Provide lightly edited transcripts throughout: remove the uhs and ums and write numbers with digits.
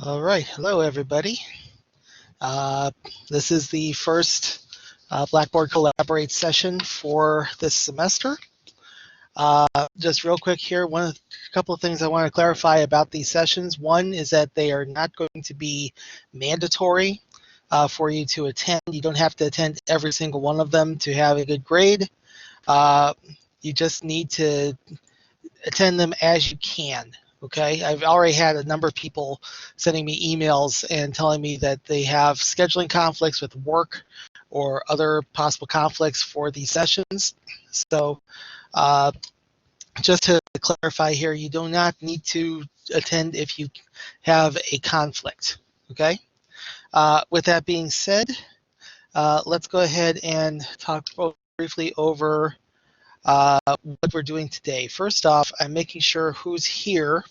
All right, hello everybody. This is the first Blackboard Collaborate session for this semester. Just real quick here, a couple of things I want to clarify about these sessions. One is that they are not going to be mandatory for you to attend. You don't have to attend every single one of them to have a good grade. You just need to attend them as you can. Okay, I've already had a number of people sending me emails and telling me that they have scheduling conflicts with work or other possible conflicts for these sessions. So just to clarify here, you do not need to attend if you have a conflict. Okay, with that being said, let's go ahead and talk briefly over what we're doing today. First off, I'm making sure who's here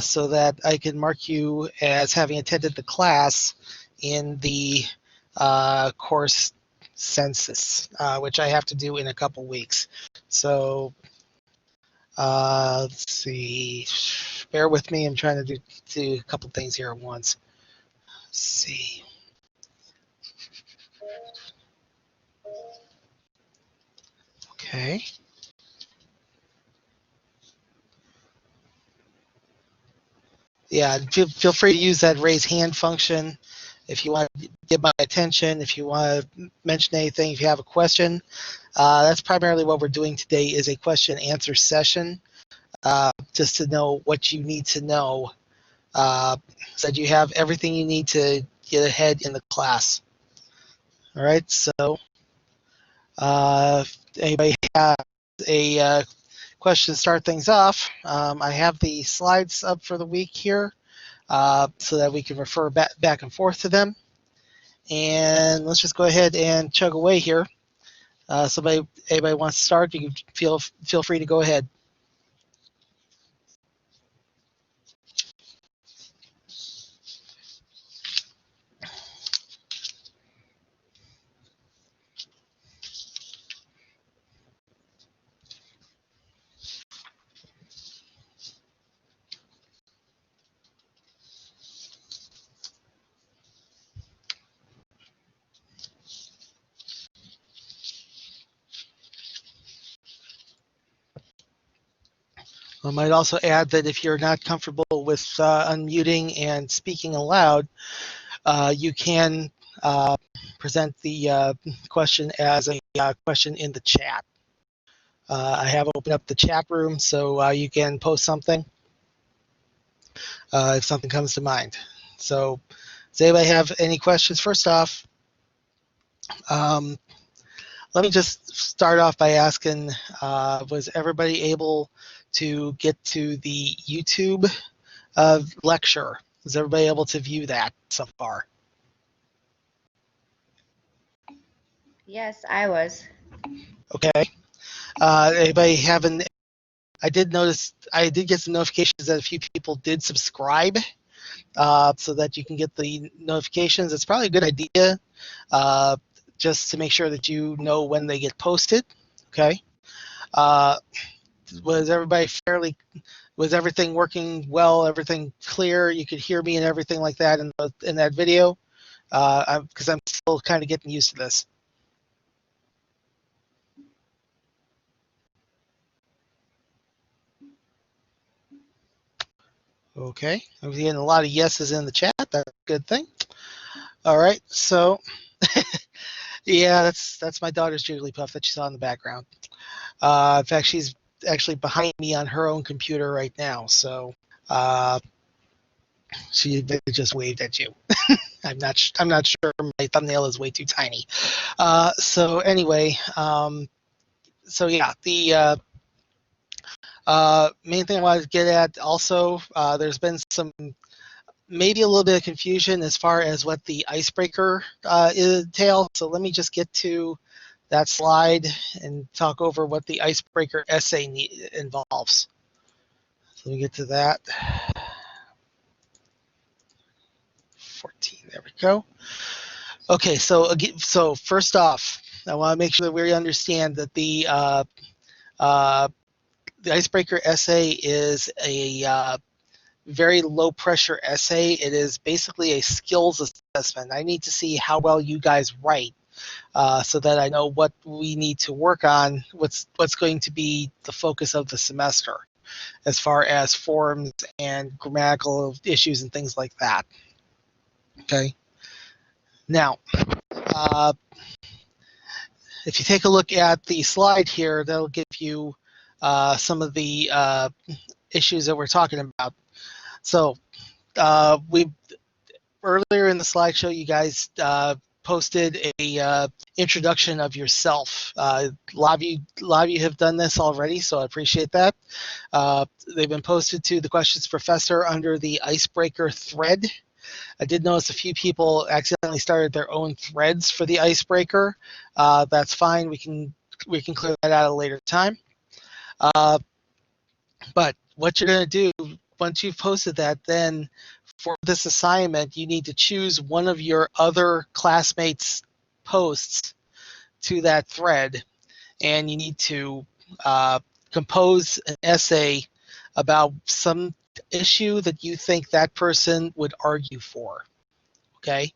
so that I can mark you as having attended the class in the course census, which I have to do in a couple weeks. So let's see. Bear with me. I'm trying to do a couple things here at once. Let's see. Okay. Yeah, feel free to use that raise hand function if you want to get my attention, if you want to mention anything, if you have a question. That's primarily what we're doing today is a question answer session, just to know what you need to know so that you have everything you need to get ahead in the class. All right, so if anybody has a question to start things off, I have the slides up for the week here so that we can refer back and forth to them. And let's just go ahead and chug away here. Anybody wants to start, you can feel free to go ahead. I might also add that if you're not comfortable with unmuting and speaking aloud, you can present the question as a question in the chat. I have opened up the chat room so you can post something if something comes to mind. So does anybody have any questions? First off, let me just start off by asking, was everybody able to get to the YouTube lecture? Was everybody able to view that so far? Yes, I was. Okay. Anybody having? I did notice. I did get some notifications that a few people did subscribe, so that you can get the notifications. It's probably a good idea, just to make sure that you know when they get posted. Okay. Was everybody fairly? Was everything working well? Everything clear? You could hear me and everything like that in that video? Because I'm still kind of getting used to this. Okay, I'm getting a lot of yeses in the chat. That's a good thing. All right, so yeah, that's my daughter's Jigglypuff that you saw in the background. In fact, she's actually behind me on her own computer right now, so she just waved at you. I'm not sure. My thumbnail is way too tiny. So anyway, so yeah, the main thing I wanted to get at also, there's been maybe a little bit of confusion as far as what the icebreaker entails. So let me just get to that slide and talk over what the icebreaker essay involves. So let me get to that. 14, there we go. Okay, so first off, I want to make sure that we understand that the icebreaker essay is a very low pressure essay. It is basically a skills assessment. I need to see how well you guys write, so that I know what we need to work on, what's going to be the focus of the semester as far as forms and grammatical issues and things like that. Okay. Now, if you take a look at the slide here, that'll give you some of the issues that we're talking about. So we earlier in the slideshow, you guys posted a introduction of yourself. A lot of you have done this already, so I appreciate that. They've been posted to the questions professor under the icebreaker thread. I did notice a few people accidentally started their own threads for the icebreaker. That's fine. We can clear that out at a later time. But what you're going to do once you've posted that, then for this assignment, you need to choose one of your other classmates' posts to that thread, and you need to compose an essay about some issue that you think that person would argue for. Okay,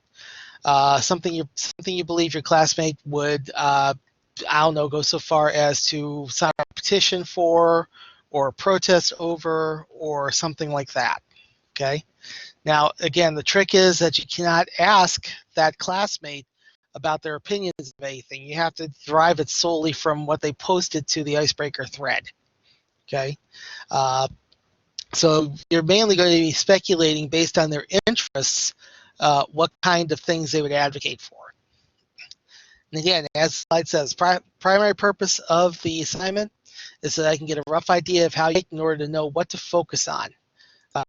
something you believe your classmate would, I don't know, go so far as to sign a petition for, or protest over, or something like that. Okay. Now, again, the trick is that you cannot ask that classmate about their opinions of anything. You have to derive it solely from what they posted to the icebreaker thread. Okay. So you're mainly going to be speculating based on their interests, what kind of things they would advocate for. And again, as the slide says, primary purpose of the assignment is so that I can get a rough idea of how you in order to know what to focus on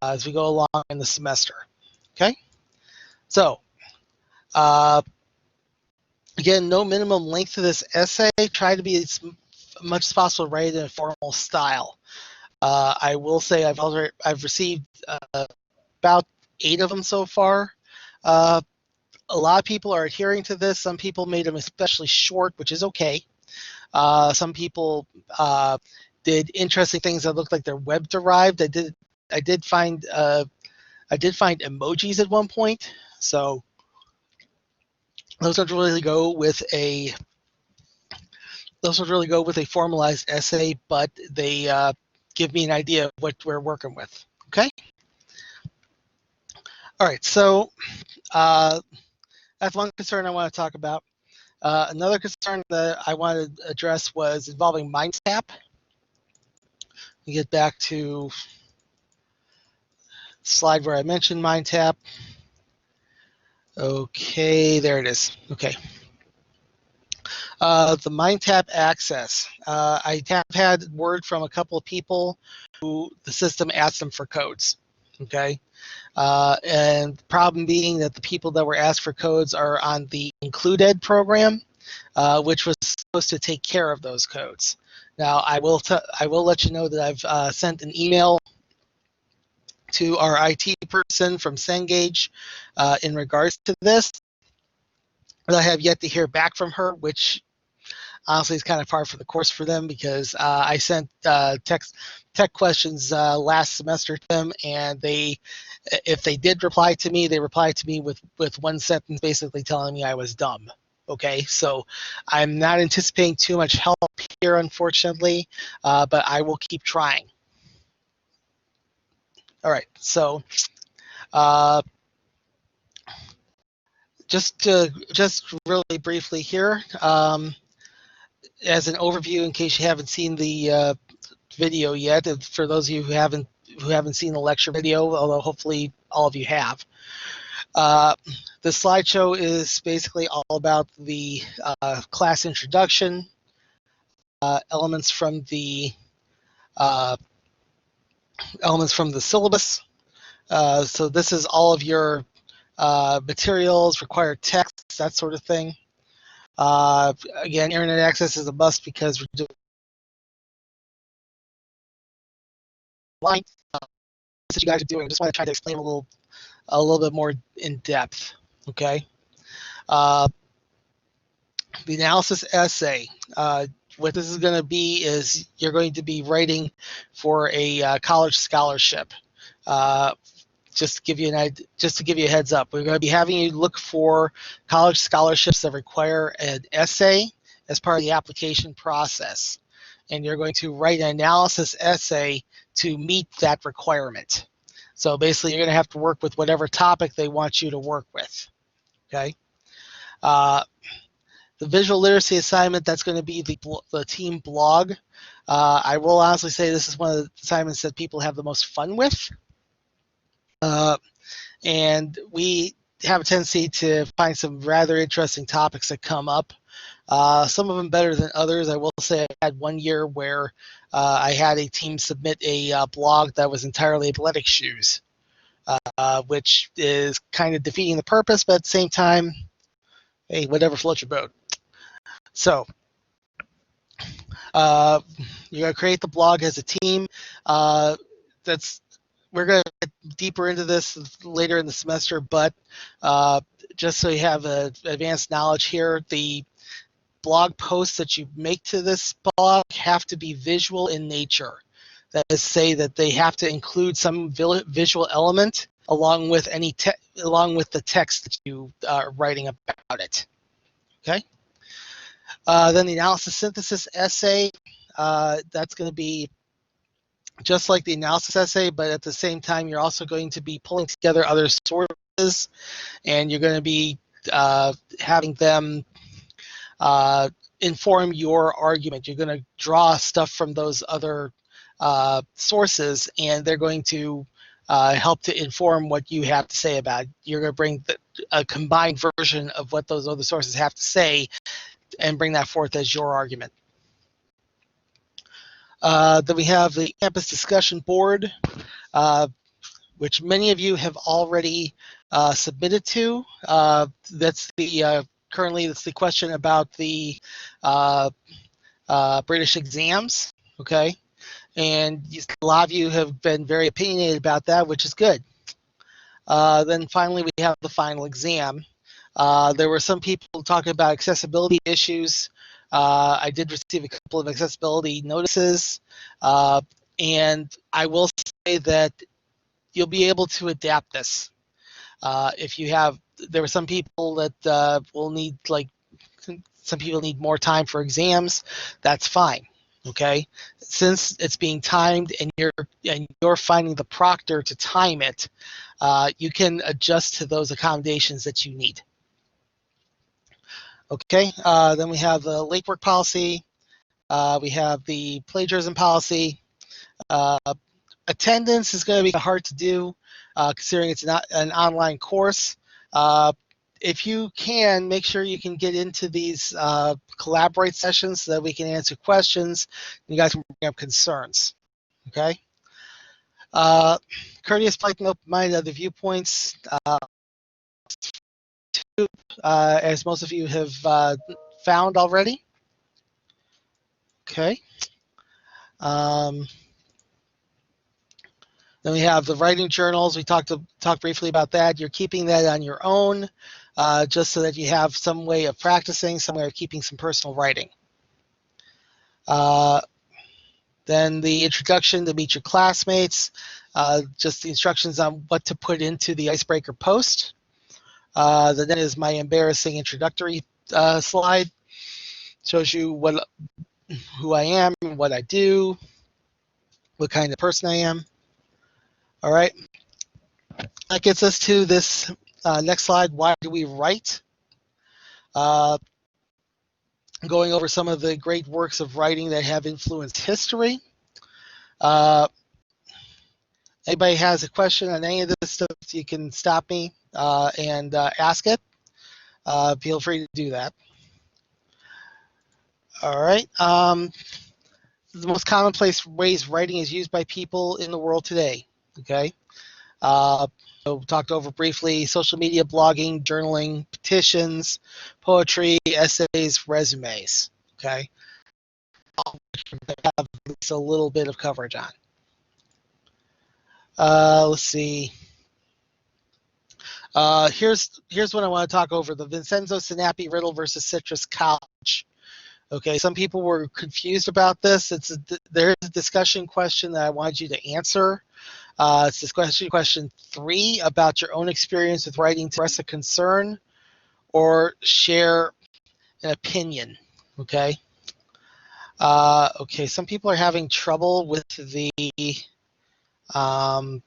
as we go along in the semester. Okay, so again, no minimum length to this essay. Try to be as much as possible write in a formal style. I will say I've received about 8 of them so far. A lot of people are adhering to this. Some people made them especially short, which is okay. Some people did interesting things that looked like they're web derived. I did find emojis at one point, so those don't really go with a formalized essay, but they give me an idea of what we're working with. Okay. All right. So that's one concern I want to talk about. Another concern that I wanted to address was involving MindTap. We get back to the slide where I mentioned MindTap. Okay, there it is. Okay. The MindTap access. I have had word from a couple of people who the system asked them for codes. Okay. And the problem being that the people that were asked for codes are on the Included program, which was supposed to take care of those codes. Now, I will let you know that I've sent an email to our IT person from Cengage in regards to this. But I have yet to hear back from her, which honestly is kind of par for the course for them, because I sent tech questions last semester to them, and if they did reply to me, they replied to me with one sentence basically telling me I was dumb. Okay, so I'm not anticipating too much help here, unfortunately, but I will keep trying. All right, so just really briefly here, as an overview, in case you haven't seen the video yet, for those of you who haven't seen the lecture video, although hopefully all of you have. The slideshow is basically all about the class introduction, elements from the syllabus. So this is all of your materials, required texts, that sort of thing. Again, internet access is a must because we're doing online. That you guys are doing. I just want to try to explain a little bit more in depth. Okay. The analysis essay. What this is going to be is you're going to be writing for a college scholarship. Just to give you a heads up, we're going to be having you look for college scholarships that require an essay as part of the application process, and you're going to write an analysis essay to meet that requirement. So basically, you're going to have to work with whatever topic they want you to work with. Okay. The visual literacy assignment, that's going to be the team blog. I will honestly say this is one of the assignments that people have the most fun with. And we have a tendency to find some rather interesting topics that come up. Some of them better than others. I will say I had one year where I had a team submit a blog that was entirely athletic shoes, which is kind of defeating the purpose, but at the same time, hey, whatever floats your boat. So you're going to create the blog as a team. We're going to get deeper into this later in the semester, but just so you have advanced knowledge here, the blog posts that you make to this blog have to be visual in nature. That is, say that they have to include some visual element along with the text that you are writing about it. Okay. Then the analysis synthesis essay, that's going to be just like the analysis essay, but at the same time, you're also going to be pulling together other sources, and you're going to be having them inform your argument. You're going to draw stuff from those other sources, and they're going to help to inform what you have to say about it. You're going to bring a combined version of what those other sources have to say and bring that forth as your argument. Then we have the campus discussion board, which many of you have already submitted to. That's currently that's the question about the British exams. Okay, and a lot of you have been very opinionated about that, which is good. Then finally, we have the final exam. There were some people talking about accessibility issues. I did receive a couple of accessibility notices, and I will say that you'll be able to adapt this. There were some people that will need, some people need more time for exams. That's fine. Okay, since it's being timed and you're finding the proctor to time it, you can adjust to those accommodations that you need. Okay, then we have the late work policy. We have the plagiarism policy. Attendance is going to be hard to do, considering it's not an online course. If you can, make sure you can get into these collaborate sessions so that we can answer questions. You guys can bring up concerns. Okay. Courteous, polite, and open-minded other viewpoints. As most of you have found already. Okay. Then we have the writing journals. We talked briefly about that. You're keeping that on your own, just so that you have some way of practicing, some way of keeping some personal writing. Then the introduction to meet your classmates, just the instructions on what to put into the icebreaker post. Then is my embarrassing introductory slide. Shows you who I am, what I do, what kind of person I am. All right. That gets us to this next slide. Why do we write? Going over some of the great works of writing that have influenced history. Anybody has a question on any of this stuff, you can stop me and ask it. Feel free to do that. All right. The most commonplace ways writing is used by people in the world today. Okay. So we talked over briefly social media, blogging, journaling, petitions, poetry, essays, resumes. Okay. All have at least a little bit of coverage on. Let's see. Here's what I want to talk over: the Vincenzo Sinapi-Riddle versus Citrus College. Okay, some people were confused about this. There's a discussion question that I wanted you to answer. It's this question 3 about your own experience with writing to express a concern or share an opinion. Okay. Okay, some people are having trouble with the, some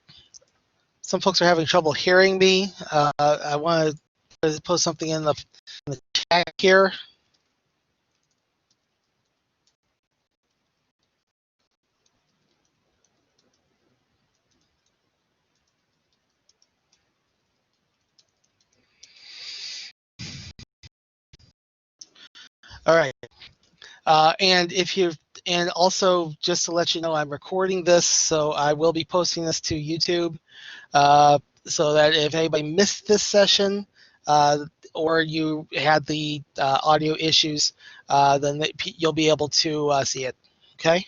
folks are having trouble hearing me. I want to post something in the chat here. All right. And also just to let you know, I'm recording this, so I will be posting this to YouTube, so that if anybody missed this session, or you had the audio issues, then you'll be able to see it. Okay.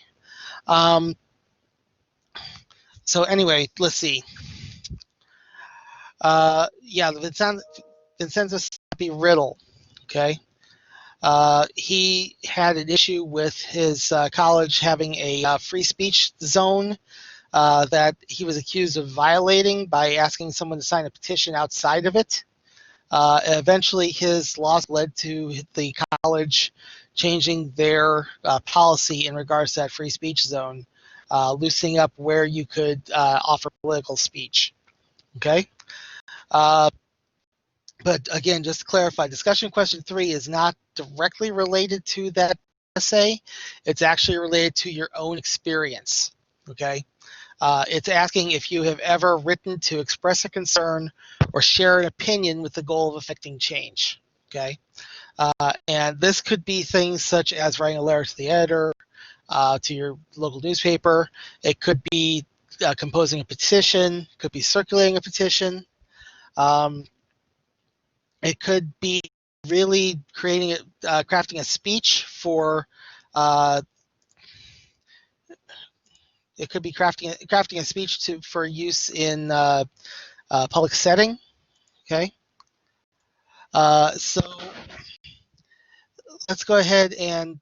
So anyway, let's see. Yeah, the Vincenzo Sinapi-Riddle. Okay. He had an issue with his college having a free speech zone that he was accused of violating by asking someone to sign a petition outside of it. Eventually, his loss led to the college changing their policy in regards to that free speech zone, loosening up where you could offer political speech. Okay. But again, just to clarify, discussion question 3 is not directly related to that essay. It's actually related to your own experience. Okay. It's asking if you have ever written to express a concern or share an opinion with the goal of affecting change. Okay. And this could be things such as writing a letter to the editor, to your local newspaper. It could be composing a petition, could be circulating a petition. It could be really crafting a speech for, it could be crafting a speech for use in public setting. Okay. So let's go ahead and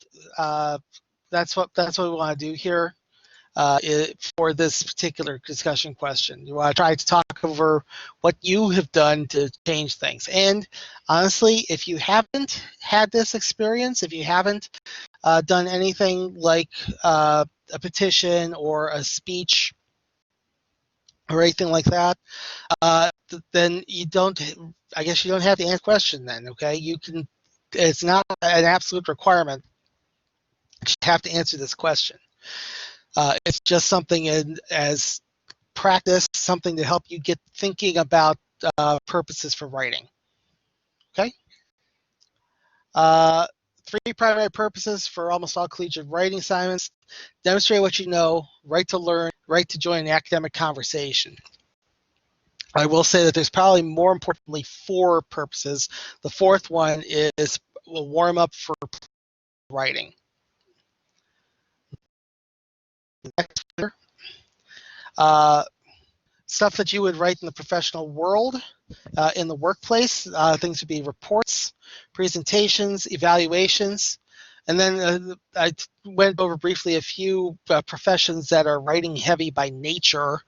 that's what we want to do here for this particular discussion question. You want to try to talk over what you have done to change things. And honestly, if you haven't had this experience, if you haven't done anything like a petition or a speech or anything like that, then you don't, I guess you don't have to answer the question then, okay? You can, it's not an absolute requirement to have to answer this question. It's just something as practice, something to help you get thinking about purposes for writing. Okay. 3 primary purposes for almost all collegiate writing assignments: demonstrate what you know, write to learn, write to join an academic conversation. I will say that there's probably more importantly 4 purposes. The 4th one is will warm up for writing. Stuff that you would write in the professional world, in the workplace. Things would be reports, presentations, evaluations. And then I went over briefly a few professions that are writing heavy by nature: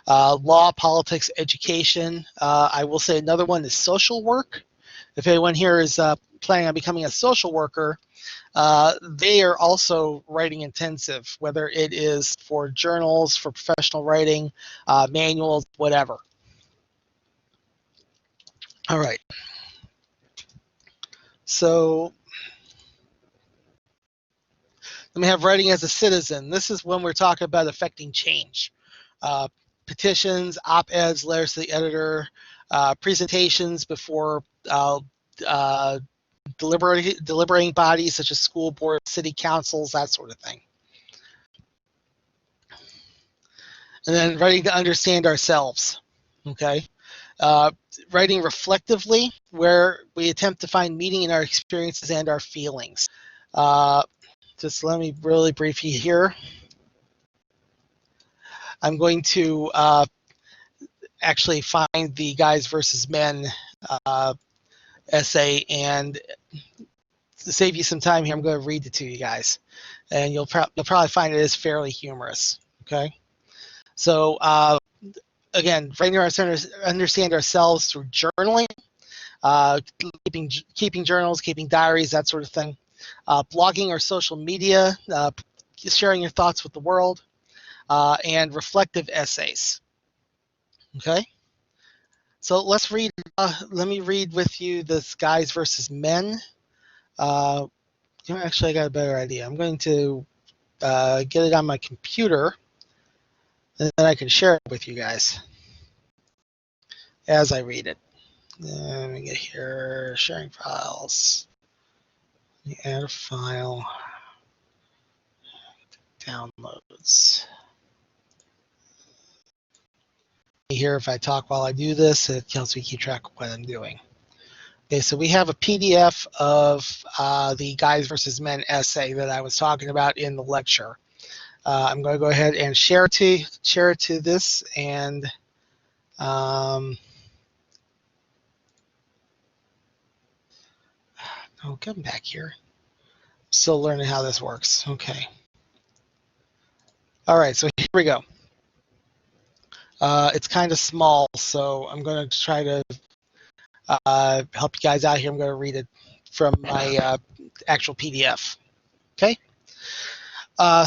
law, politics, education. I will say another one is social work. If anyone here is planning on becoming a social worker, they are also writing intensive, whether it is for journals, for professional writing, manuals, whatever. All right. So then we have writing as a citizen. This is when we're talking about affecting change. Petitions, op-eds, letters to the editor, presentations before deliberating bodies such as school boards, city councils, that sort of thing. And then writing to understand ourselves. Okay. Writing reflectively, where we attempt to find meaning in our experiences and our feelings. Just let me really brief you here. I'm going to actually find the Guys versus Men essay, and to save you some time here, I'm going to read it to you guys, and you'll probably find it is fairly humorous. Okay. So again, writing understand ourselves through journaling, keeping journals, keeping diaries, that sort of thing. Blogging or social media, sharing your thoughts with the world, and reflective essays. Okay, so let's read. Let me read with you this Guys versus Men. Actually, I got a better idea. I'm going to get it on my computer, and then I can share it with you guys as I read it. Let me get here, sharing files. Add a file, downloads. Here, if I talk while I do this, it helps me keep track of what I'm doing. Okay, so we have a PDF of the Guys versus Men essay that I was talking about in the lecture. I'm going to go ahead and share it to this, and come back here. Still learning how this works. Okay. All right, so here we go. It's kind of small, so I'm going to try to help you guys out here. I'm going to read it from my actual PDF. Okay.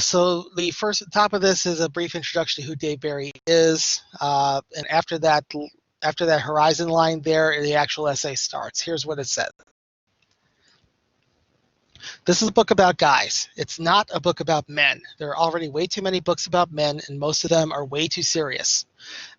So the top of this is a brief introduction to who Dave Barry is, and after that horizon line there, the actual essay starts. Here's what it says. This is a book about guys. It's not a book about men. There are already way too many books about men, and most of them are way too serious.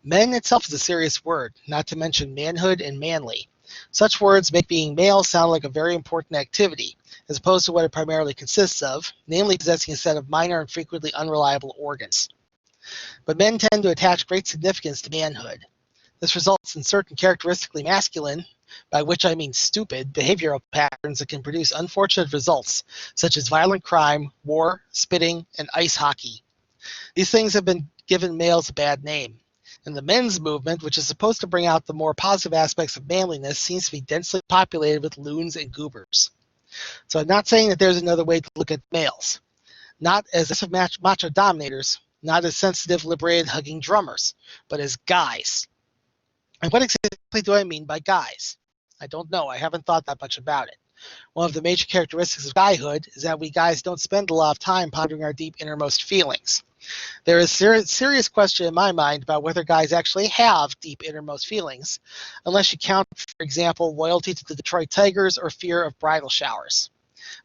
Men itself is a serious word, not to mention manhood and manly. Such words make being male sound like a very important activity, as opposed to what it primarily consists of, namely possessing a set of minor and frequently unreliable organs. But men tend to attach great significance to manhood. This results in certain characteristically masculine, by which I mean stupid, behavioral patterns that can produce unfortunate results, such as violent crime, war, spitting, and ice hockey. These things have been given males a bad name. And the men's movement, which is supposed to bring out the more positive aspects of manliness, seems to be densely populated with loons and goobers. So I'm not saying that there's another way to look at males. Not as macho dominators, not as sensitive, liberated, hugging drummers, but as guys. And what exactly do I mean by guys? I don't know. I haven't thought that much about it. One of the major characteristics of guyhood is that we guys don't spend a lot of time pondering our deep innermost feelings. There is a serious question in my mind about whether guys actually have deep innermost feelings, unless you count, for example, loyalty to the Detroit Tigers or fear of bridal showers.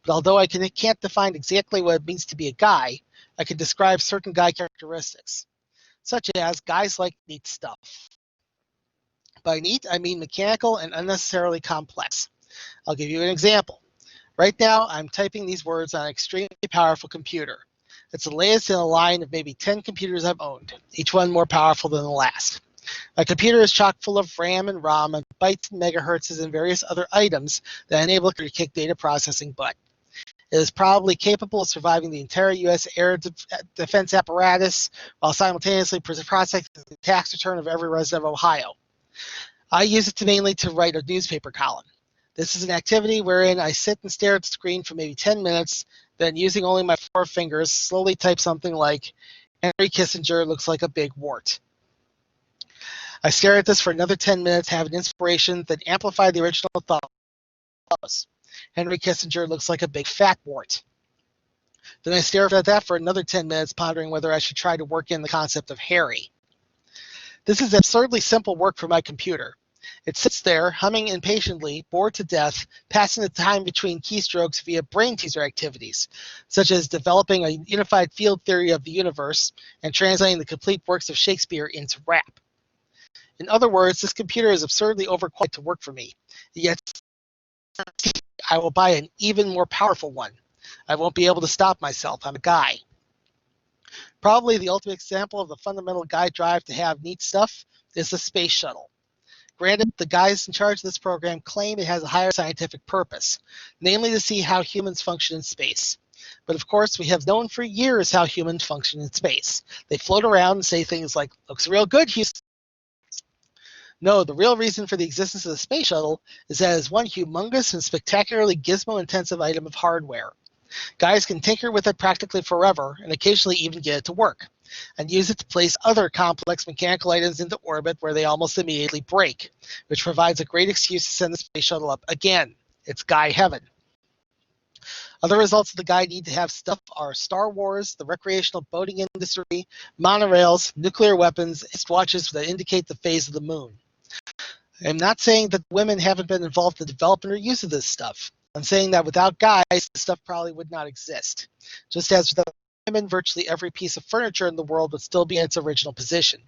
But although I can't define exactly what it means to be a guy, I can describe certain guy characteristics, such as guys like neat stuff. By neat, I mean mechanical and unnecessarily complex. I'll give you an example. Right now, I'm typing these words on an extremely powerful computer. It's the latest in a line of maybe 10 computers I've owned, each one more powerful than the last. My computer is chock full of RAM and ROM and bytes and megahertzes and various other items that enable it to kick data processing butt. It is probably capable of surviving the entire U.S. air defense apparatus while simultaneously processing the tax return of every resident of Ohio. I use it mainly to write a newspaper column. This is an activity wherein I sit and stare at the screen for maybe 10 minutes, then using only my 4 fingers, slowly type something like, Henry Kissinger looks like a big wart. I stare at this for another 10 minutes, have an inspiration that amplified the original thought. Henry Kissinger looks like a big fat wart. Then I stare at that for another 10 minutes, pondering whether I should try to work in the concept of hairy. This is absurdly simple work for my computer. It sits there, humming impatiently, bored to death, passing the time between keystrokes via brain teaser activities, such as developing a unified field theory of the universe and translating the complete works of Shakespeare into rap. In other words, this computer is absurdly overqualified to work for me. Yet I will buy an even more powerful one. I won't be able to stop myself. I'm a guy. Probably the ultimate example of the fundamental guy drive to have neat stuff is the space shuttle. Granted, the guys in charge of this program claim it has a higher scientific purpose, namely to see how humans function in space. But of course, we have known for years how humans function in space. They float around and say things like, looks real good, Houston. No, the real reason for the existence of the space shuttle is that it is one humongous and spectacularly gizmo-intensive item of hardware. Guys can tinker with it practically forever and occasionally even get it to work. and use it to place other complex mechanical items into orbit where they almost immediately break, which provides a great excuse to send the space shuttle up again. It's guy heaven. Other results of the guy need to have stuff are Star Wars, the recreational boating industry, monorails, nuclear weapons, watches that indicate the phase of the moon. I'm not saying that women haven't been involved in the development or use of this stuff. I'm saying that without guys, this stuff probably would not exist. Just as without women, virtually every piece of furniture in the world would still be in its original position.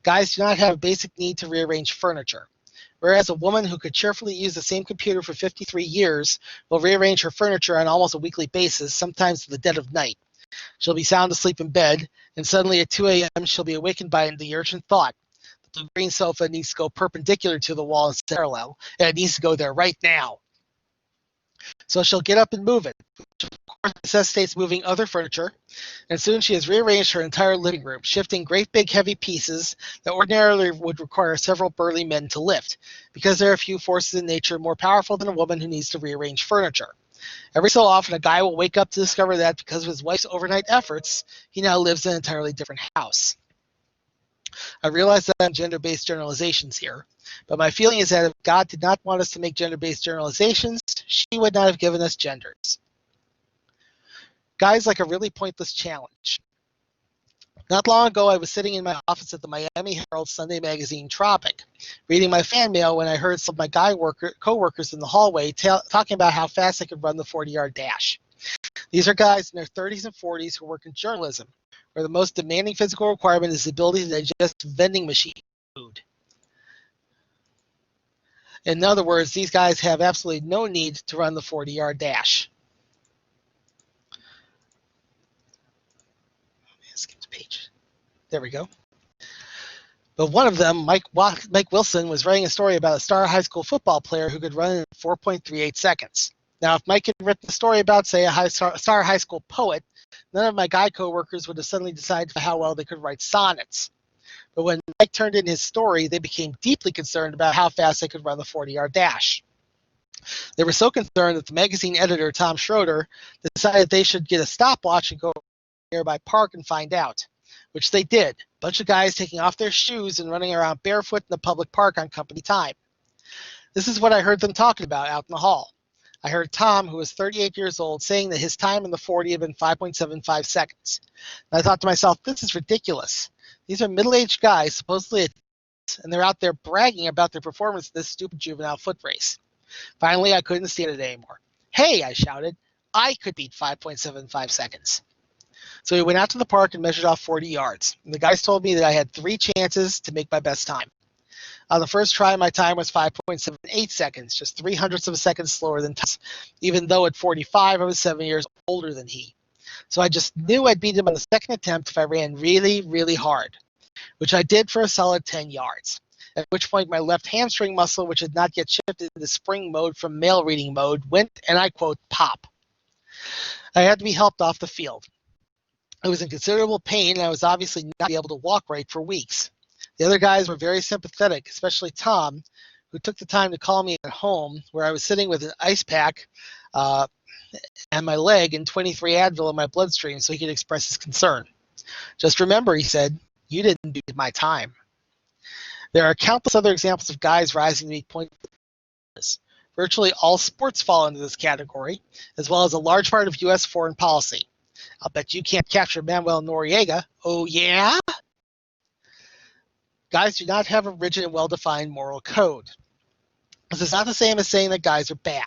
Guys do not have a basic need to rearrange furniture. Whereas a woman who could cheerfully use the same computer for 53 years will rearrange her furniture on almost a weekly basis, sometimes in the dead of night. She'll be sound asleep in bed, and suddenly at 2 a.m. she'll be awakened by the urgent thought. The blue-green sofa needs to go perpendicular to the wall instead of parallel, and it needs to go there right now. So she'll get up and move it, which of course necessitates moving other furniture, and soon she has rearranged her entire living room, shifting great big heavy pieces that ordinarily would require several burly men to lift, because there are a few forces in nature more powerful than a woman who needs to rearrange furniture. Every so often, a guy will wake up to discover that because of his wife's overnight efforts, he now lives in an entirely different house. I realize that I'm gender-based generalizations here, but my feeling is that if God did not want us to make gender-based generalizations, she would not have given us genders. Guys like a really pointless challenge. Not long ago, I was sitting in my office at the Miami Herald Sunday magazine Tropic, reading my fan mail when I heard some of my co-workers in the hallway talking about how fast they could run the 40-yard dash. These are guys in their 30s and 40s who work in journalism, where the most demanding physical requirement is the ability to digest vending machine food. In other words, these guys have absolutely no need to run the 40-yard dash. Skip the page. There we go. But one of them, Mike Wilson, was writing a story about a star high school football player who could run in 4.38 seconds. Now, if Mike had written a story about, say, a star high school poet, none of my guy coworkers would have suddenly decided how well they could write sonnets. But when Mike turned in his story, they became deeply concerned about how fast they could run the 40-yard dash. They were so concerned that the magazine editor, Tom Schroeder, decided they should get a stopwatch and go to a nearby park and find out, which they did. A bunch of guys taking off their shoes and running around barefoot in the public park on company time. This is what I heard them talking about out in the hall. I heard Tom, who was 38 years old, saying that his time in the 40 had been 5.75 seconds. And I thought to myself, this is ridiculous. These are middle-aged guys, supposedly, and they're out there bragging about their performance in this stupid juvenile foot race. Finally, I couldn't stand it anymore. Hey, I shouted, I could beat 5.75 seconds. So we went out to the park and measured off 40 yards. And the guys told me that I had 3 chances to make my best time. On the first try, my time was 5.78 seconds, just 0.03 of a second slower than Tom, even though at 45, I was 7 years older than he. So I just knew I'd beat him on the second attempt if I ran really, really hard, which I did for a solid 10 yards, at which point my left hamstring muscle, which had not yet shifted into spring mode from mail reading mode, went, and I quote, pop. I had to be helped off the field. I was in considerable pain, and I was obviously not able to walk right for weeks. The other guys were very sympathetic, especially Tom, who took the time to call me at home, where I was sitting with an ice pack and my leg and 23 Advil in my bloodstream so he could express his concern. Just remember, he said, you didn't beat my time. There are countless other examples of guys rising to meet points. Virtually all sports fall into this category, as well as a large part of U.S. foreign policy. I'll bet you can't capture Manuel Noriega. Oh, yeah? Guys do not have a rigid and well-defined moral code. This is not the same as saying that guys are bad.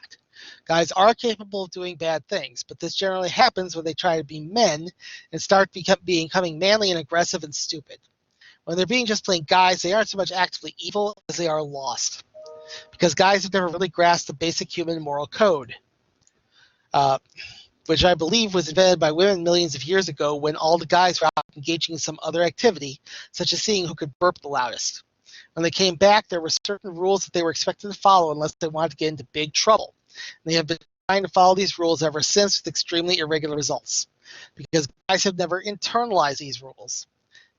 Guys are capable of doing bad things, but this generally happens when they try to be men and start becoming manly and aggressive and stupid. When they're being just plain guys, they aren't so much actively evil as they are lost, because guys have never really grasped the basic human moral code, which I believe was invented by women millions of years ago when all the guys were out engaging in some other activity, such as seeing who could burp the loudest. When they came back, there were certain rules that they were expected to follow unless they wanted to get into big trouble. And they have been trying to follow these rules ever since with extremely irregular results, because guys have never internalized these rules.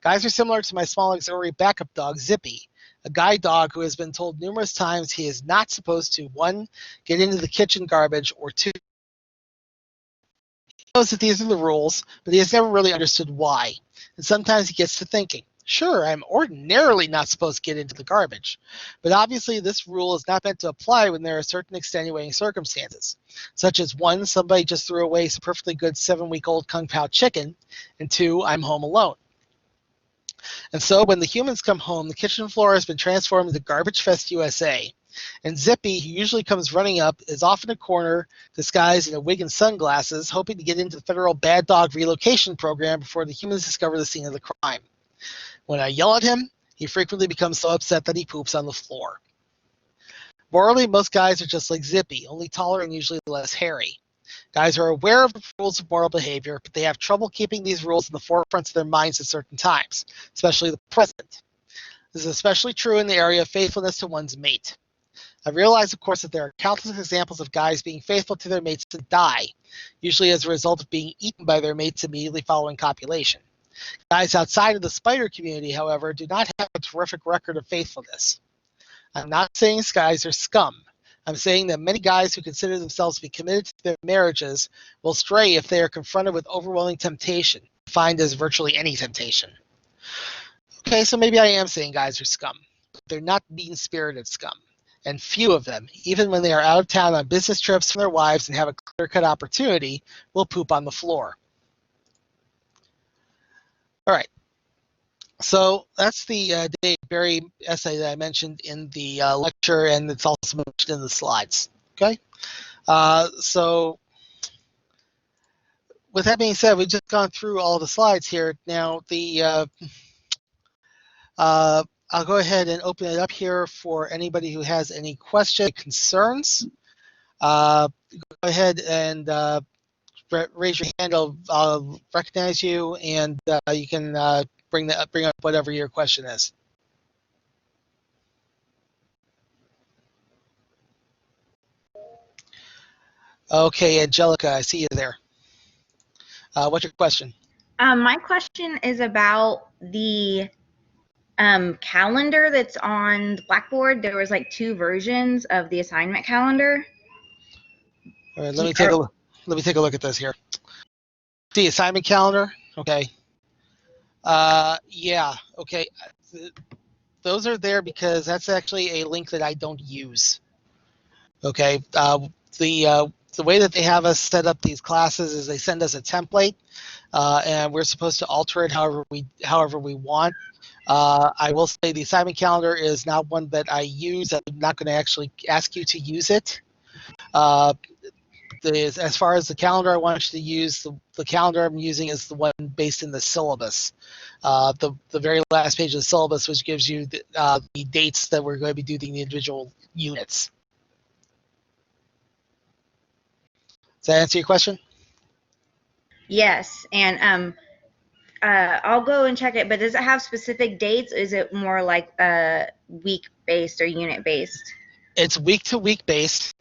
Guys are similar to my small auxiliary backup dog, Zippy, a guide dog who has been told numerous times he is not supposed to, 1, get into the kitchen garbage, or 2, knows that these are the rules, but he has never really understood why. And sometimes he gets to thinking, sure, I'm ordinarily not supposed to get into the garbage, but obviously this rule is not meant to apply when there are certain extenuating circumstances, such as 1, somebody just threw away some perfectly good 7-week-old Kung Pao chicken, and 2, I'm home alone. And so when the humans come home, the kitchen floor has been transformed into Garbage Fest USA. And Zippy, who usually comes running up, is off in a corner, disguised in a wig and sunglasses, hoping to get into the federal bad dog relocation program before the humans discover the scene of the crime. When I yell at him, he frequently becomes so upset that he poops on the floor. Morally, most guys are just like Zippy, only taller and usually less hairy. Guys are aware of the rules of moral behavior, but they have trouble keeping these rules in the forefront of their minds at certain times, especially the present. This is especially true in the area of faithfulness to one's mate. I realize, of course, that there are countless examples of guys being faithful to their mates to die, usually as a result of being eaten by their mates immediately following copulation. Guys outside of the spider community, however, do not have a terrific record of faithfulness. I'm not saying guys are scum. I'm saying that many guys who consider themselves to be committed to their marriages will stray if they are confronted with overwhelming temptation, defined as virtually any temptation. Okay, so maybe I am saying guys are scum. They're not mean-spirited scum. And few of them, even when they are out of town on business trips from their wives and have a clear-cut opportunity, will poop on the floor. All right. So that's the Dave Barry essay that I mentioned in the lecture, and it's also mentioned in the slides. Okay. So with that being said, we've just gone through all the slides here. Now I'll go ahead and open it up here for anybody who has any questions, concerns. Go ahead and raise your hand. I'll recognize you, and you can bring up whatever your question is. Okay, Angelica, I see you there. What's your question? My question is about the calendar that's on the Blackboard. There was like 2 versions of the assignment calendar. All right, let me take a look at this here. The assignment calendar. Okay. Yeah. Okay. Those are there because that's actually a link that I don't use. Okay. The way that they have us set up these classes is they send us a template, and we're supposed to alter it however we want. I will say the assignment calendar is not one that I use. I'm not going to actually ask you to use it. As far as the calendar I want you to use, the calendar I'm using is the one based in the syllabus. The very last page of the syllabus, which gives you the dates that we're going to be doing the individual units. Does that answer your question? Yes, and I'll go and check it, but does it have specific dates? Is it more like week-based or unit-based? It's week-to-week based.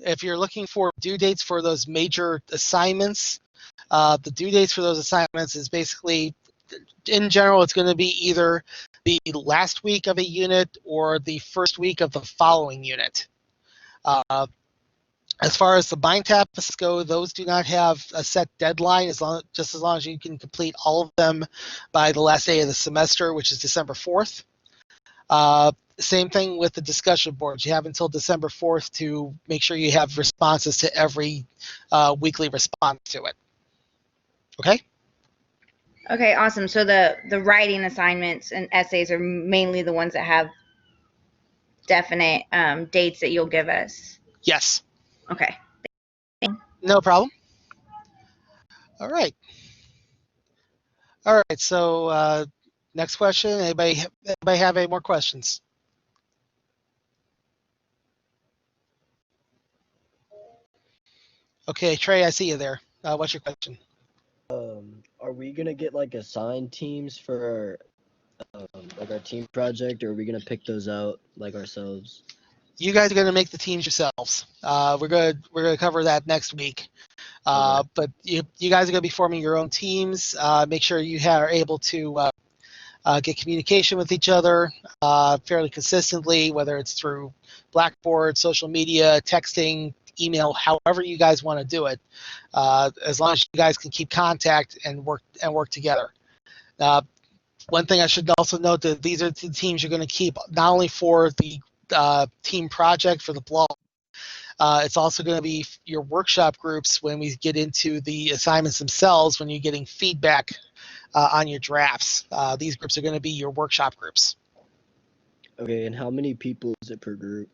If you're looking for due dates for those major assignments, the due dates for those assignments is basically, in general, it's going to be either the last week of a unit or the first week of the following unit. As far as the bind tasks go, those do not have a set deadline, just as long as you can complete all of them by the last day of the semester, which is December 4th. Same thing with the discussion boards. You have until December 4th to make sure you have responses to every weekly response to it. Okay? Okay, awesome. So the writing assignments and essays are mainly the ones that have definite dates that you'll give us. Yes. Okay. No problem. All right. All right. So next question. Anybody have any more questions? Okay, Trey, I see you there. What's your question? Are we gonna get like assigned teams for like our team project, or are we gonna pick those out like ourselves? You guys are going to make the teams yourselves. We're gonna cover that next week. Okay. But you guys are going to be forming your own teams. Make sure you are able to get communication with each other fairly consistently, whether it's through Blackboard, social media, texting, email, however you guys want to do it, as long as you guys can keep contact and work together. One thing I should also note that these are the teams you're going to keep not only for the team project for the blog. It's also going to be your workshop groups when we get into the assignments themselves, when you're getting feedback on your drafts. These groups are going to be your workshop groups. Okay, and how many people is it per group?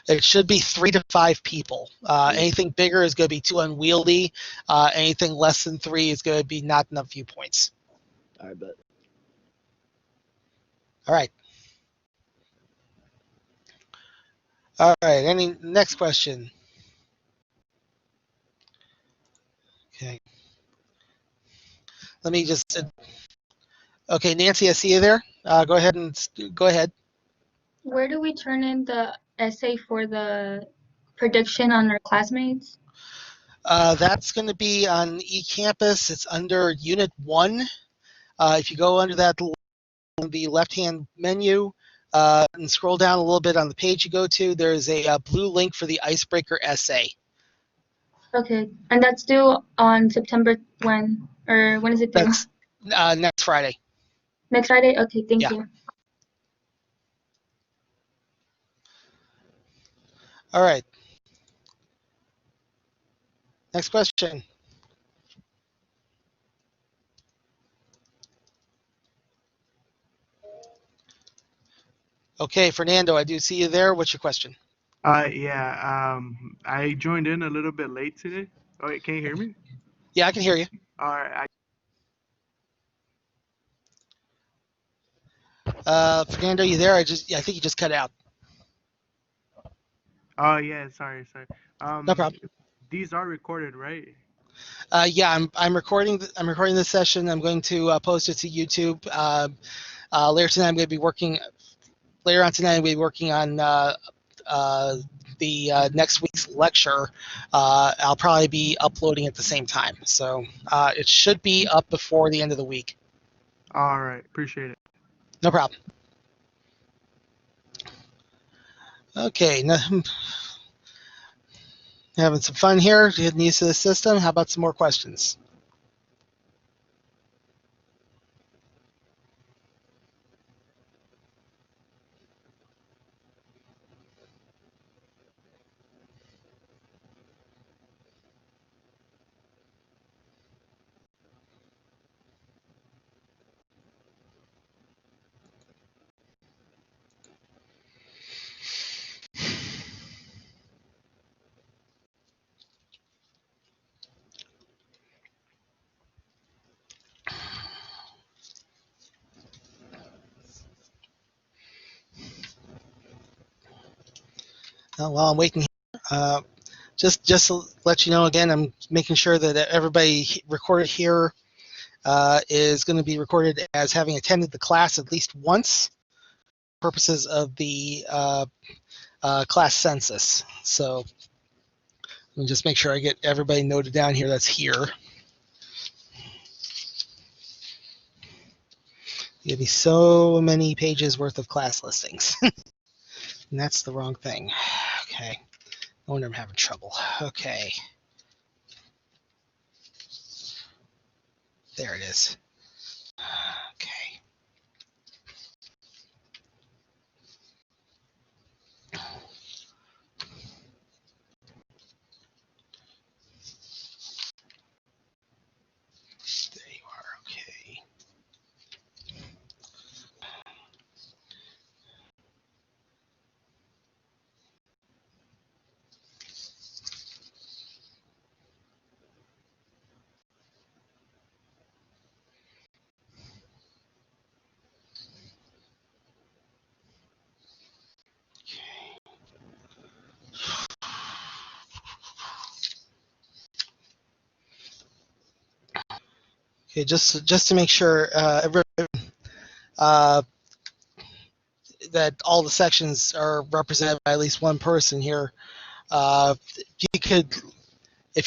It should be 3 to 5 people. Anything bigger is going to be too unwieldy. Anything less than 3 is going to be not enough viewpoints. All right, but All right. All right. Any next question? Okay. Let me just. Okay, Nancy, I see you there. Go ahead and go ahead. Where do we turn in the essay for the prediction on our classmates? That's going to be on eCampus. It's under Unit 1. If you go under that, the left-hand menu, and scroll down a little bit on the page you go to, there's a blue link for the icebreaker essay. Okay, and that's due on September when? Or when is it due? That's next Friday. Next Friday? Okay, thank Yeah. you. All right. Next question. Okay, Fernando, I do see you there. What's your question? Yeah, I joined in a little bit late today. Oh, wait, can you hear me? Yeah, I can hear you. All right. Fernando, you there? I think you just cut out. Oh, yeah, sorry. No problem. These are recorded, right? Yeah, I'm recording. I'm recording this session. I'm going to post it to YouTube. Later tonight, I'm going to be working. Later on tonight, I'm going to be working on the next week's lecture. I'll probably be uploading at the same time, so it should be up before the end of the week. All right, appreciate it. No problem. Okay, now, having some fun here, getting used to the system. How about some more questions? While I'm waiting here, just to let you know again, I'm making sure that everybody recorded here is going to be recorded as having attended the class at least once, for purposes of the class census. So let me just make sure I get everybody noted down here that's here. Give me so many pages worth of class listings. And that's the wrong thing. Okay. No wonder I'm having trouble. Okay. There it is. Okay. There you are. Okay. Okay, just to make sure uh, that all the sections are represented by at least one person here. If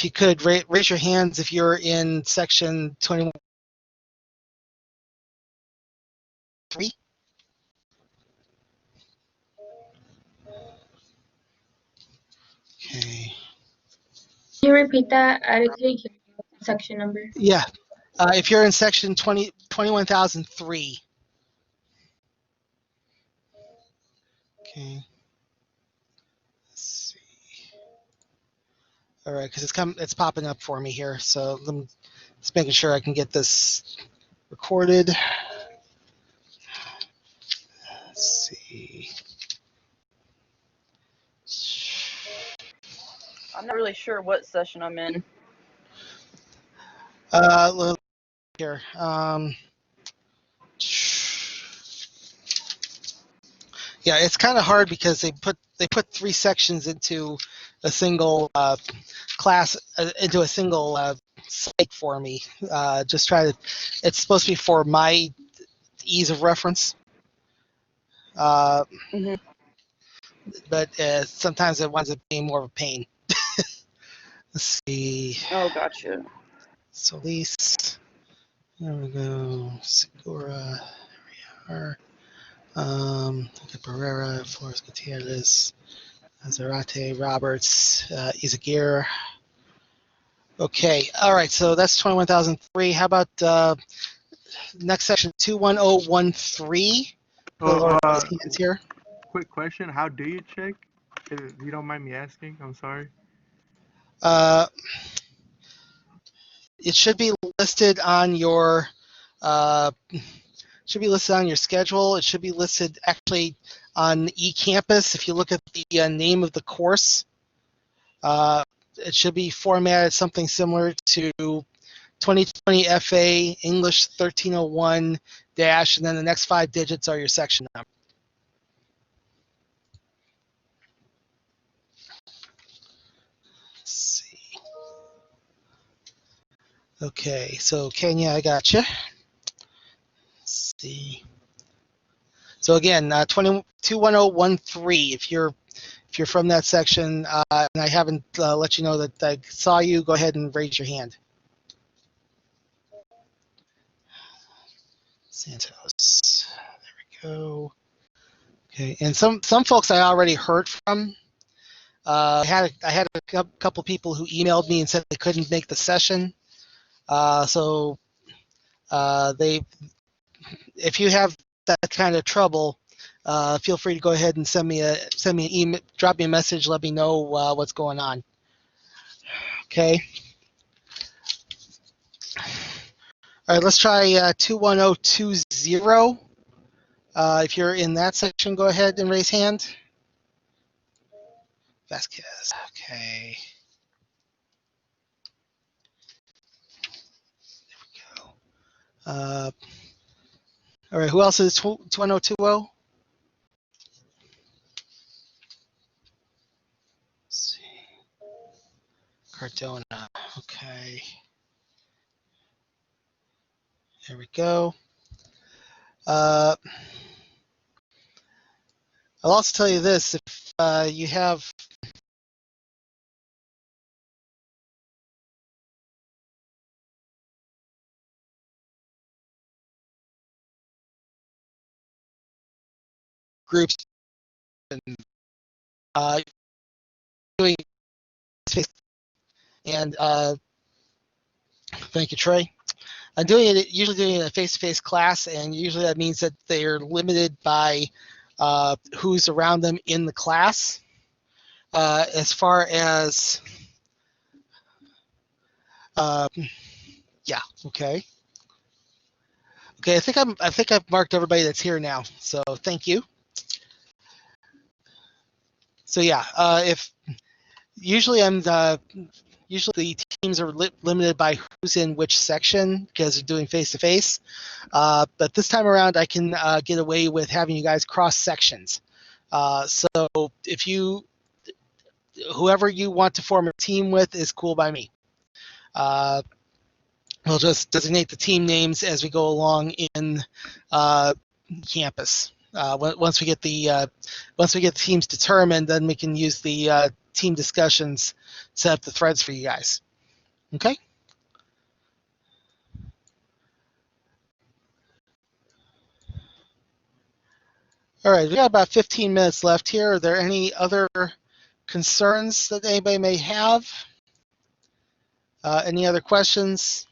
you could raise your hands if you're in section 23. Okay. Can you repeat that? I didn't hear the section number. Yeah. If you're in section 21,003. Okay. Let's see. All right, because it's popping up for me here. So I'm just making sure I can get this recorded. Let's see. I'm not really sure what session I'm in. Look here. Yeah, it's kind of hard because they put 3 sections into a single class, into a single site for me. Just try to. It's supposed to be for my ease of reference. Mhm. But sometimes it winds up being more of a pain. Let's see. Oh, gotcha. Solis. There we go. Segura. There we are. Pereira, Flores Gutierrez, Zarate, Roberts, Izagir. Okay. All right. So that's 21,003. How about next section, 21013? Oh, Hands here. quick question. How do you check? If you don't mind me asking, I'm sorry. It should be listed on your schedule. It should be listed actually on eCampus. If you look at the name of the course, it should be formatted something similar to 2020 FA English 1301 dash, and then the next 5 digits are your section number. Let's see. Okay, so Kenya, I got you. Let's see. So again, 21013. If you're from that section, and I haven't let you know that I saw you, go ahead and raise your hand. Santos. There we go. Okay, and some folks I already heard from. I had a couple people who emailed me and said they couldn't make the session. So if you have that kind of trouble, feel free to go ahead and send me an email, drop me a message, let me know what's going on. Okay. All right, let's try 21020. If you're in that section, go ahead and raise hand. Vasquez. Okay. There we go. All right, who else is 21020? Let's see. Cardona. Okay. There we go. I'll also tell you this: if you have groups and doing and thank you, Trey. I'm usually doing it in a face-to-face class, and usually that means that they're limited by who's around them in the class. As far as yeah, okay. Okay, I think I've marked everybody that's here now. So thank you. So yeah, if usually usually the teams are limited by who's in which section because they're doing face-to-face. But this time around, I can get away with having you guys cross sections. So if whoever you want to form a team with is cool by me. We'll just designate the team names as we go along in campus. Once we get the teams determined, then we can use the team discussions, set up the threads for you guys. Okay. All right, we got about 15 minutes left here. Are there any other concerns that anybody may have? Any other questions?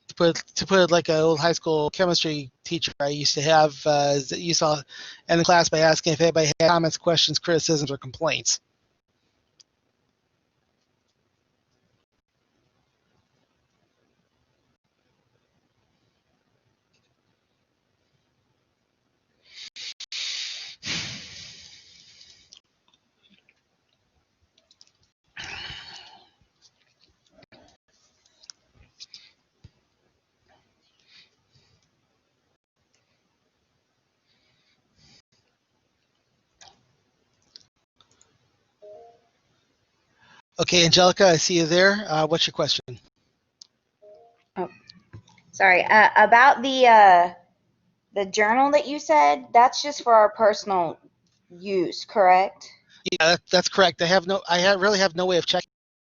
To put it like an old high school chemistry teacher I used to have, you saw end the class by asking if anybody had comments, questions, criticisms, or complaints. Okay, Angelica, I see you there. What's your question? Sorry, about the journal that you said, that's just for our personal use, correct? Yeah, that's correct. I really have no way of checking.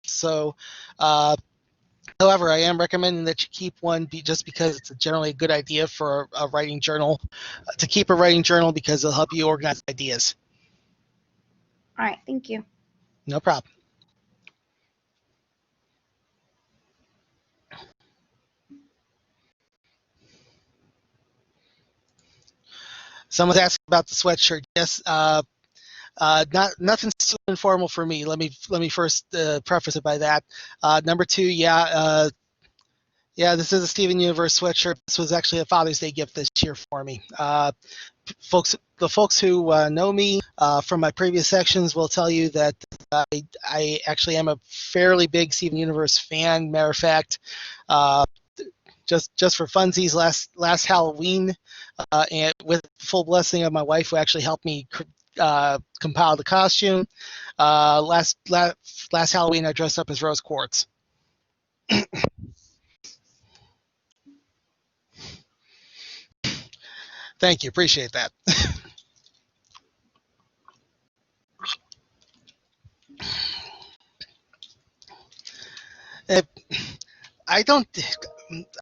So, however, I am recommending that you keep one just because it's generally a good idea for a writing journal, to keep a writing journal because it'll help you organize ideas. All right, thank you. No problem. Someone's asking about the sweatshirt. Yes, nothing too informal for me. Let me first preface it by that. Number two, yeah, this is a Steven Universe sweatshirt. This was actually a Father's Day gift this year for me. The folks who know me from my previous sections will tell you that I actually am a fairly big Steven Universe fan. Matter of fact, just for funsies, last Halloween, and with full blessing of my wife, who actually helped me compile the costume. Last Halloween, I dressed up as Rose Quartz. Thank you, appreciate that.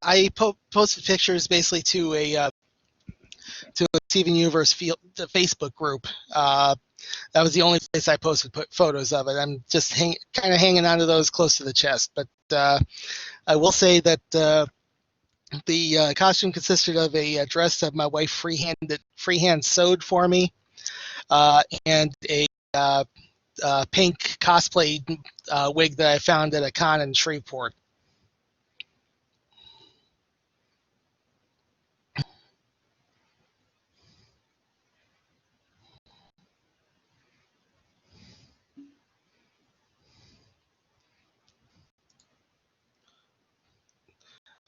I posted pictures basically to a Steven Universe the Facebook group. That was the only place I put photos of it. I'm just kind of hanging on to those close to the chest. But I will say that the costume consisted of a dress that my wife freehand sewed for me, and a pink cosplay wig that I found at a con in Shreveport.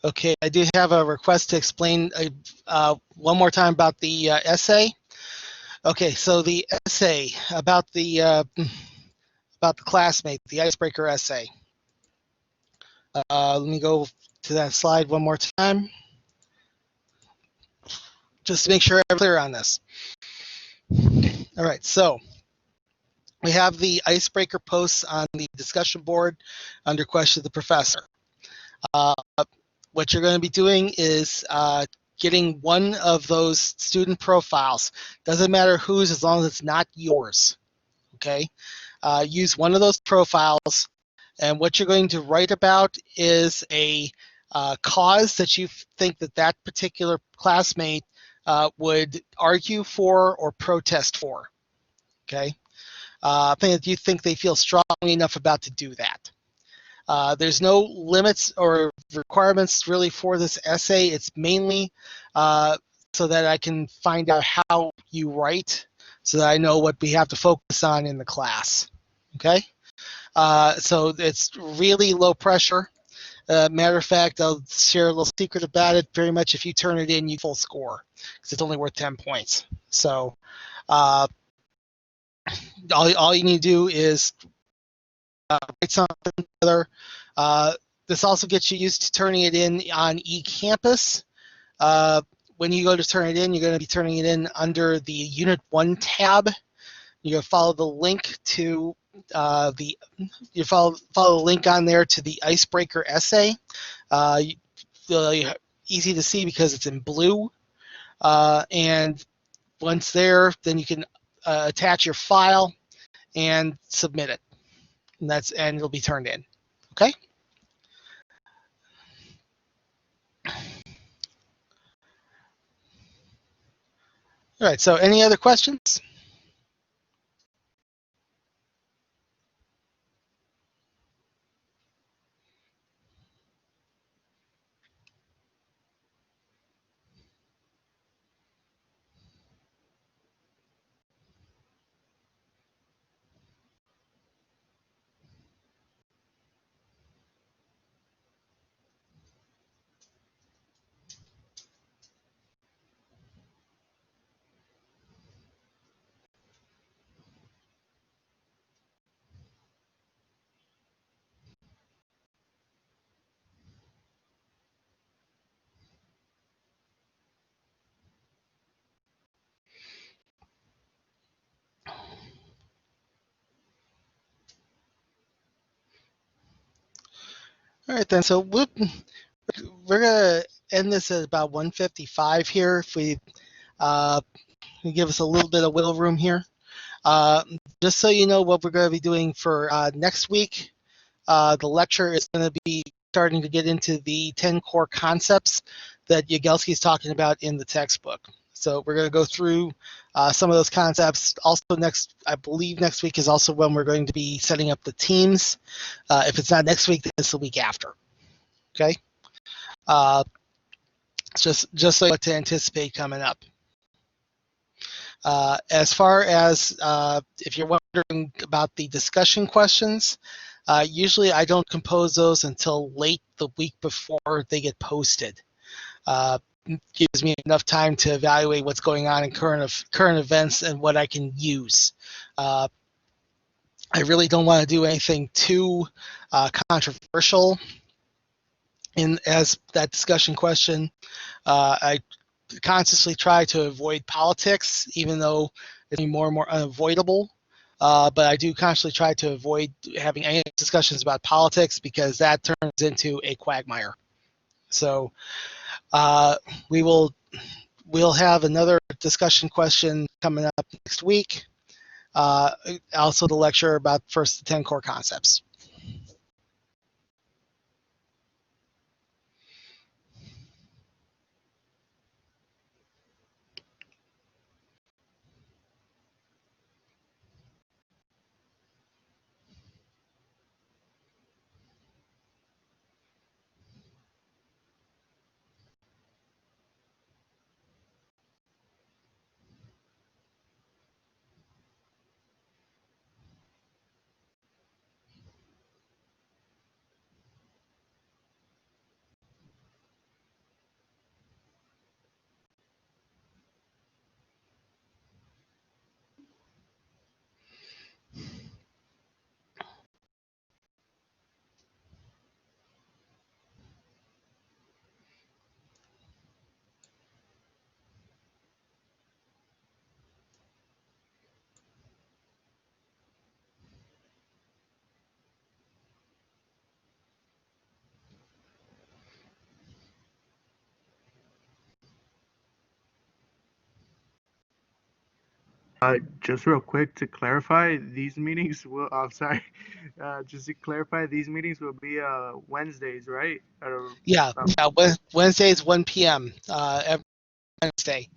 Okay, I do have a request to explain one more time about the essay. Okay, so the essay about the classmate, the icebreaker essay. Let me go to that slide one more time, just to make sure I'm clear on this. All right, so we have the icebreaker posts on the discussion board under question of the professor. What you're going to be doing is getting one of those student profiles. Doesn't matter whose, as long as it's not yours. Okay, use one of those profiles, and what you're going to write about is a cause that you think that particular classmate would argue for or protest for. Okay, thing that you think they feel strongly enough about to do that. There's no limits or requirements really for this essay. It's mainly so that I can find out how you write, so that I know what we have to focus on in the class. Okay? So it's really low pressure. Matter of fact, I'll share a little secret about it. Very much, if you turn it in, you full score, because it's only worth 10 points. So all you need to do is write something together. This also gets you used to turning it in on eCampus. When you go to turn it in, you're going to be turning it in under the Unit 1 tab. You're going to follow the link to follow the link on there to the icebreaker essay. Easy to see because it's in blue. And once there, then you can attach your file. and submit it. And it'll be turned in. Okay. All right. So any other questions? All right, then. So we're gonna end this at about 1:55 here. If we give us a little bit of wiggle room here, just so you know what we're going to be doing for next week. The lecture is going to be starting to get into the 10 core concepts that Yagelski is talking about in the textbook. So we're going to go through some of those concepts. Also, I believe next week is also when we're going to be setting up the teams. If it's not next week, then it's the week after. Okay. Just so what to anticipate coming up. As far as if you're wondering about the discussion questions, usually I don't compose those until late the week before they get posted. Gives me enough time to evaluate what's going on in current events and what I can use. I really don't want to do anything too controversial as that discussion question. I consciously try to avoid politics, even though it's more and more unavoidable. But I do consciously try to avoid having any discussions about politics because that turns into a quagmire. So we'll have another discussion question coming up next week. Also the lecture about first the 10 core concepts. Just real quick to clarify, these meetings will. I'm sorry. Just to clarify, these meetings will be Wednesdays, right? Yeah, Wednesdays 1 p.m. Every Wednesday.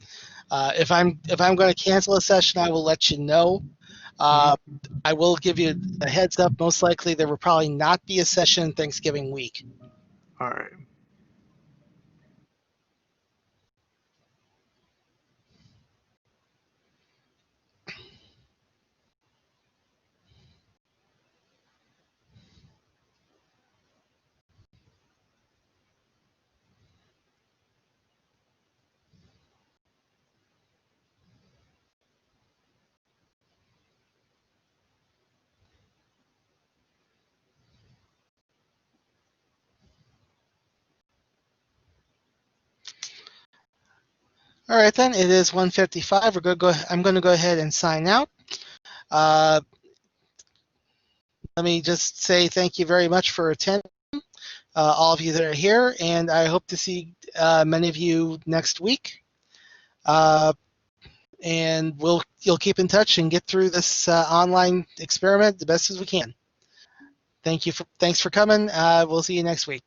If I'm going to cancel a session, I will let you know. I will give you a heads up. Most likely, there will probably not be a session Thanksgiving week. All right. All right, then it is 1:55. I'm going to go ahead and sign out. Let me just say thank you very much for attending, all of you that are here, and I hope to see many of you next week. and you'll keep in touch and get through this online experiment the best as we can. Thanks for coming. We'll see you next week.